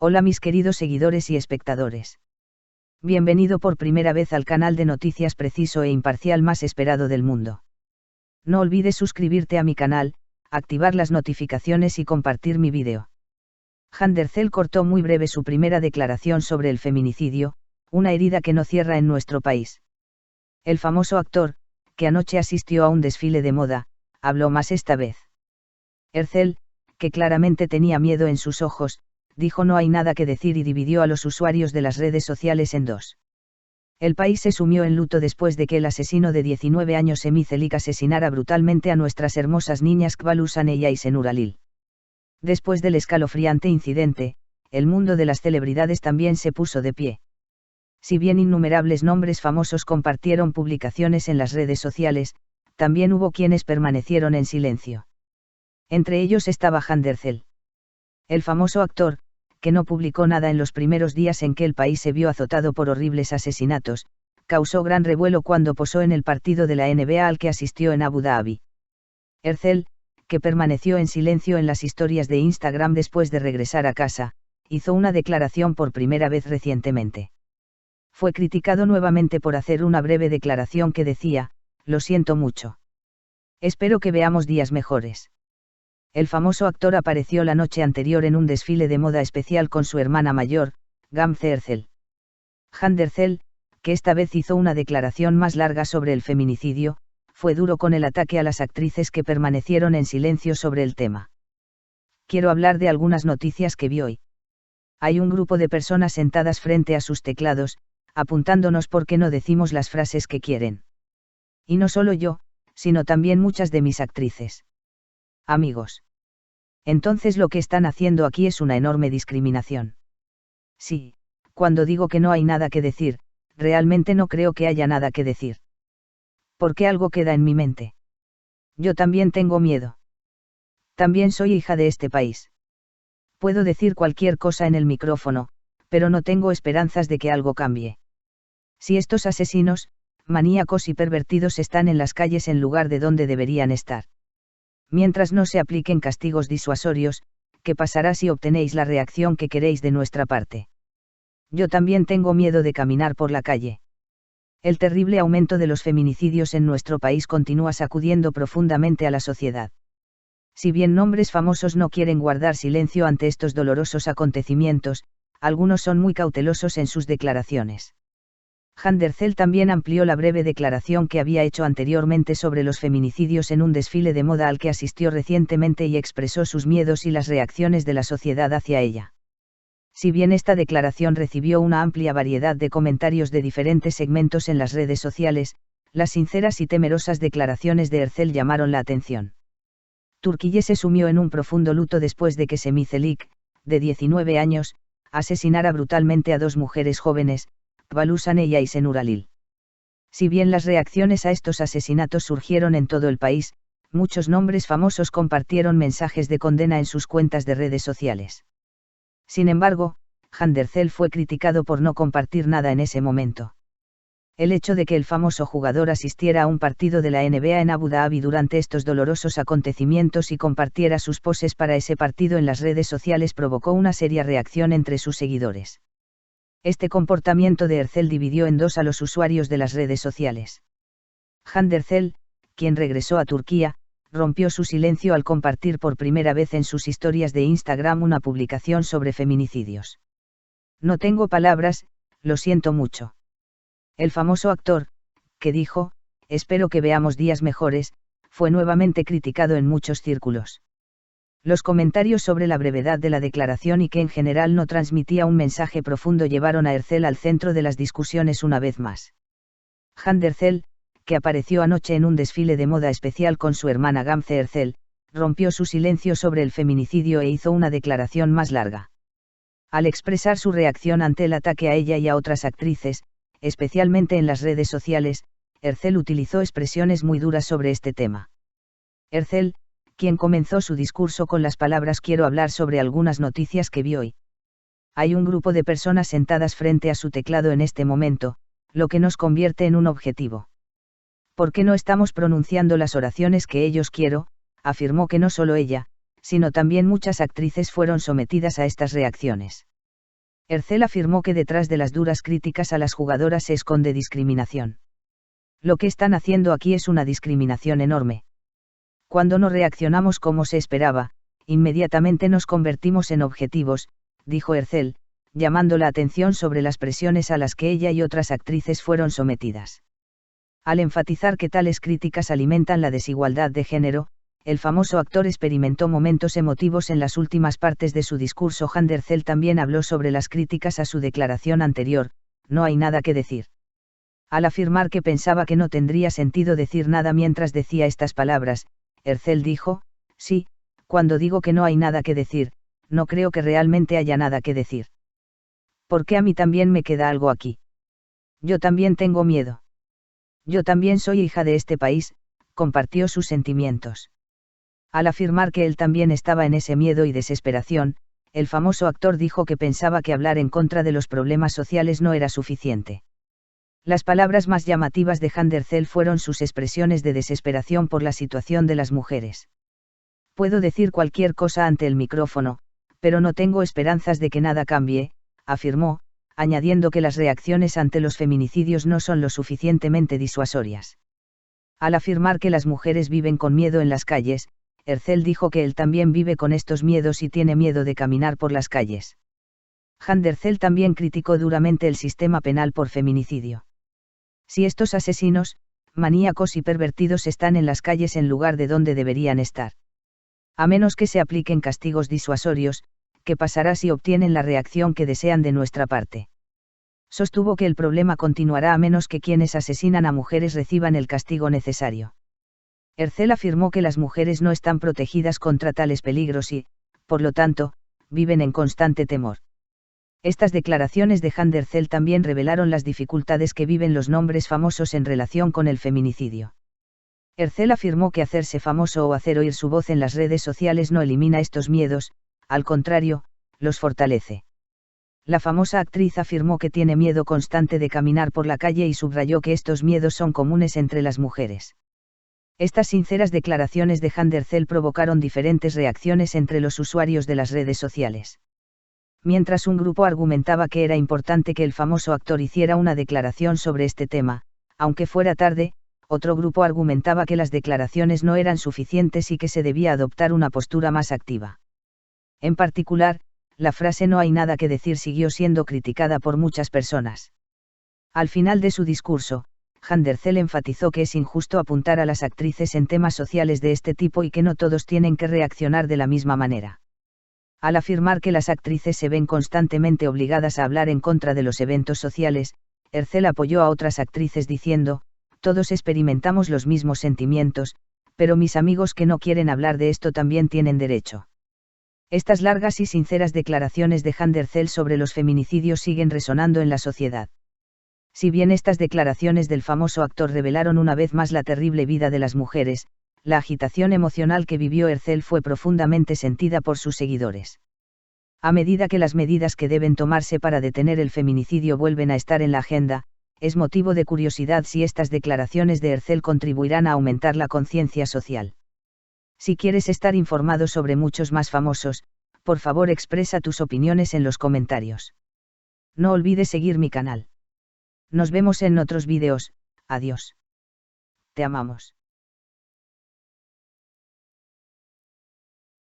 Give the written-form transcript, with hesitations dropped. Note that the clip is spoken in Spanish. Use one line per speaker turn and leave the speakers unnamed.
Hola mis queridos seguidores y espectadores. Bienvenido por primera vez al canal de noticias preciso e imparcial más esperado del mundo. No olvides suscribirte a mi canal, activar las notificaciones y compartir mi vídeo. Handercel cortó muy breve su primera declaración sobre el feminicidio, una herida que no cierra en nuestro país. El famoso actor, que anoche asistió a un desfile de moda, habló más esta vez. Ercel, que claramente tenía miedo en sus ojos, dijo no hay nada que decir y dividió a los usuarios de las redes sociales en dos. El país se sumió en luto después de que el asesino de 19 años Semih Çelik asesinara brutalmente a nuestras hermosas niñas Kvalu Saneya y Senur Halil. Después del escalofriante incidente, el mundo de las celebridades también se puso de pie. Si bien innumerables nombres famosos compartieron publicaciones en las redes sociales, también hubo quienes permanecieron en silencio. Entre ellos estaba Handercel. El famoso actor, que no publicó nada en los primeros días en que el país se vio azotado por horribles asesinatos, causó gran revuelo cuando posó en el partido de la NBA al que asistió en Abu Dhabi. Ercel, que permaneció en silencio en las historias de Instagram después de regresar a casa, hizo una declaración por primera vez recientemente. Fue criticado nuevamente por hacer una breve declaración que decía, lo siento mucho. Espero que veamos días mejores. El famoso actor apareció la noche anterior en un desfile de moda especial con su hermana mayor, Gamze Ercel. Handercel, que esta vez hizo una declaración más larga sobre el feminicidio, fue duro con el ataque a las actrices que permanecieron en silencio sobre el tema. Quiero hablar de algunas noticias que vi hoy. Hay un grupo de personas sentadas frente a sus teclados, apuntándonos por qué no decimos las frases que quieren. Y no solo yo, sino también muchas de mis actrices. Amigos. Entonces lo que están haciendo aquí es una enorme discriminación. Sí, cuando digo que no hay nada que decir, realmente no creo que haya nada que decir. Porque algo queda en mi mente. Yo también tengo miedo. También soy hija de este país. Puedo decir cualquier cosa en el micrófono, pero no tengo esperanzas de que algo cambie. Si estos asesinos, maníacos y pervertidos están en las calles en lugar de donde deberían estar. Mientras no se apliquen castigos disuasorios, ¿qué pasará si obtenéis la reacción que queréis de nuestra parte? Yo también tengo miedo de caminar por la calle. El terrible aumento de los feminicidios en nuestro país continúa sacudiendo profundamente a la sociedad. Si bien nombres famosos no quieren guardar silencio ante estos dolorosos acontecimientos, algunos son muy cautelosos en sus declaraciones. Handercel también amplió la breve declaración que había hecho anteriormente sobre los feminicidios en un desfile de moda al que asistió recientemente y expresó sus miedos y las reacciones de la sociedad hacia ella. Si bien esta declaración recibió una amplia variedad de comentarios de diferentes segmentos en las redes sociales, las sinceras y temerosas declaraciones de Ercel llamaron la atención. Turquía se sumió en un profundo luto después de que Semih Çelik, de 19 años, asesinara brutalmente a dos mujeres jóvenes, Kvalu Saneya y Senur Halil. Si bien las reacciones a estos asesinatos surgieron en todo el país, muchos nombres famosos compartieron mensajes de condena en sus cuentas de redes sociales. Sin embargo, Handercel fue criticado por no compartir nada en ese momento. El hecho de que el famoso jugador asistiera a un partido de la NBA en Abu Dhabi durante estos dolorosos acontecimientos y compartiera sus poses para ese partido en las redes sociales provocó una seria reacción entre sus seguidores. Este comportamiento de Ercel dividió en dos a los usuarios de las redes sociales. Handercel, quien regresó a Turquía, rompió su silencio al compartir por primera vez en sus historias de Instagram una publicación sobre feminicidios. No tengo palabras, lo siento mucho. El famoso actor, que dijo, espero que veamos días mejores, fue nuevamente criticado en muchos círculos. Los comentarios sobre la brevedad de la declaración y que en general no transmitía un mensaje profundo llevaron a Ercel al centro de las discusiones una vez más. Handercel, que apareció anoche en un desfile de moda especial con su hermana Gamze Ercel, rompió su silencio sobre el feminicidio e hizo una declaración más larga. Al expresar su reacción ante el ataque a ella y a otras actrices, especialmente en las redes sociales, Ercel utilizó expresiones muy duras sobre este tema. Ercel, quien comenzó su discurso con las palabras quiero hablar sobre algunas noticias que vi hoy. Hay un grupo de personas sentadas frente a su teclado en este momento, lo que nos convierte en un objetivo. ¿Por qué no estamos pronunciando las oraciones que ellos quiero? Afirmó que no solo ella, sino también muchas actrices fueron sometidas a estas reacciones. Ercel afirmó que detrás de las duras críticas a las jugadoras se esconde discriminación. Lo que están haciendo aquí es una discriminación enorme. Cuando no reaccionamos como se esperaba, inmediatamente nos convertimos en objetivos, dijo Ercel, llamando la atención sobre las presiones a las que ella y otras actrices fueron sometidas. Al enfatizar que tales críticas alimentan la desigualdad de género, el famoso actor experimentó momentos emotivos en las últimas partes de su discurso. Hand Ercel también habló sobre las críticas a su declaración anterior, no hay nada que decir. Al afirmar que pensaba que no tendría sentido decir nada mientras decía estas palabras, Ercel dijo, sí, cuando digo que no hay nada que decir, no creo que realmente haya nada que decir. Porque a mí también me queda algo aquí. Yo también tengo miedo. Yo también soy hija de este país, compartió sus sentimientos. Al afirmar que él también estaba en ese miedo y desesperación, el famoso actor dijo que pensaba que hablar en contra de los problemas sociales no era suficiente. Las palabras más llamativas de Hand Ercel fueron sus expresiones de desesperación por la situación de las mujeres. Puedo decir cualquier cosa ante el micrófono, pero no tengo esperanzas de que nada cambie, afirmó, añadiendo que las reacciones ante los feminicidios no son lo suficientemente disuasorias. Al afirmar que las mujeres viven con miedo en las calles, Ercel dijo que él también vive con estos miedos y tiene miedo de caminar por las calles. Hand Ercel también criticó duramente el sistema penal por feminicidio. Si estos asesinos, maníacos y pervertidos están en las calles en lugar de donde deberían estar. A menos que se apliquen castigos disuasorios, ¿qué pasará si obtienen la reacción que desean de nuestra parte? Sostuvo que el problema continuará a menos que quienes asesinan a mujeres reciban el castigo necesario. Ercel afirmó que las mujeres no están protegidas contra tales peligros y, por lo tanto, viven en constante temor. Estas declaraciones de Hand Ercel también revelaron las dificultades que viven los nombres famosos en relación con el feminicidio. Ercel afirmó que hacerse famoso o hacer oír su voz en las redes sociales no elimina estos miedos, al contrario, los fortalece. La famosa actriz afirmó que tiene miedo constante de caminar por la calle y subrayó que estos miedos son comunes entre las mujeres. Estas sinceras declaraciones de Hand Ercel provocaron diferentes reacciones entre los usuarios de las redes sociales. Mientras un grupo argumentaba que era importante que el famoso actor hiciera una declaración sobre este tema, aunque fuera tarde, otro grupo argumentaba que las declaraciones no eran suficientes y que se debía adoptar una postura más activa. En particular, la frase "no hay nada que decir" siguió siendo criticada por muchas personas. Al final de su discurso, Hand Ercel enfatizó que es injusto apuntar a las actrices en temas sociales de este tipo y que no todos tienen que reaccionar de la misma manera. Al afirmar que las actrices se ven constantemente obligadas a hablar en contra de los eventos sociales, Ercel apoyó a otras actrices diciendo, todos experimentamos los mismos sentimientos, pero mis amigos que no quieren hablar de esto también tienen derecho. Estas largas y sinceras declaraciones de Hand Ercel sobre los feminicidios siguen resonando en la sociedad. Si bien estas declaraciones del famoso actor revelaron una vez más la terrible vida de las mujeres, la agitación emocional que vivió Ercel fue profundamente sentida por sus seguidores. A medida que las medidas que deben tomarse para detener el feminicidio vuelven a estar en la agenda, es motivo de curiosidad si estas declaraciones de Ercel contribuirán a aumentar la conciencia social. Si quieres estar informado sobre muchos más famosos, por favor expresa tus opiniones en los comentarios. No olvides seguir mi canal. Nos vemos en otros vídeos, adiós. Te amamos.